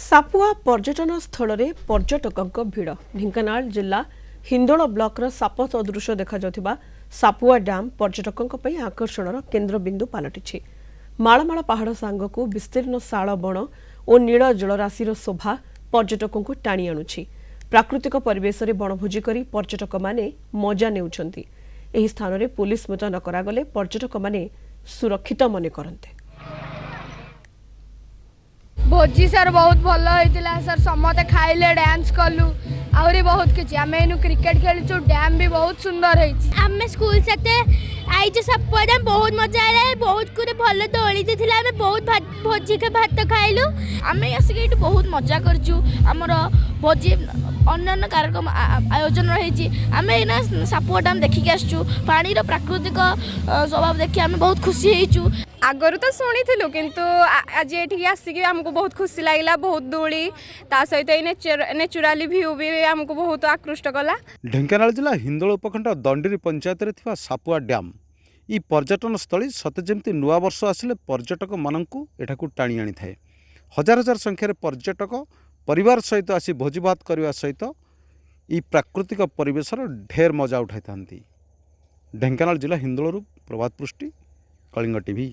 सापुआ पर्यटन स्थल में पर्यटकों भिड़ ढेंकानाल जिला हिंदोल ब्लॉकर साप सदृश देखा सापुआ डैम पर्यटकों आकर्षण केन्द्रबिंदु पलटि मालमाल पहाड़ सांगक विस्तीर्ण शाल बण और नील जलराशि शोभा पर्यटकों को टाणी आणुछि। प्राकृतिक परिवेश में बणभोजी कर पर्यटक माने मजा नेउछंती। एही स्थान में पुलिस मुतयन करागले पर्यटक माने सुरक्षित मन करते। भोजी सर बहुत भल होता सर समते खाइले डांस कलु आहरी बहुत किसी आम इन क्रिकेट खेलु डैम भी बहुत सुंदर है। आम स्कूल साथे आईज सापुआ डैम बहुत मजा आए बहुत कुछ भल दोली आम बहुत भोजी के भात खाइलु आम आसिक बहुत मजा करमर भोजी अन्य कार्यक्रम आयोजन रही आम एना सापुआ डैम देखिक आसचु पानीर प्राकृतिक स्वभाव देखिए आम बहुत खुशी होइचु। आगरू तो शुणी किंतु आज ये आसिक आमको बहुत खुशी लगे बहुत दूली ता सहित नेचुराली व्यू भी आमको बहुत आकृष्ट कला। ढेंकानाल जिला हिंदोल उपखंड दंडीरी पंचायत रे सापुआ डैम ई पर्यटन स्थली सते जेमती नुआ वर्ष आसिले पर्यटक मानकु एठाकु टाणी आनी थाए। हजार हजार संख्यार पर्यटक परिवार सहित आसी भोजी भात करने सहित ई प्राकृतिक परिवेशर ढेर मजा उठाई थांती। ढेंकानाल जिला हिंदोलरू प्रभात पृष्टि कलिंग टीवी।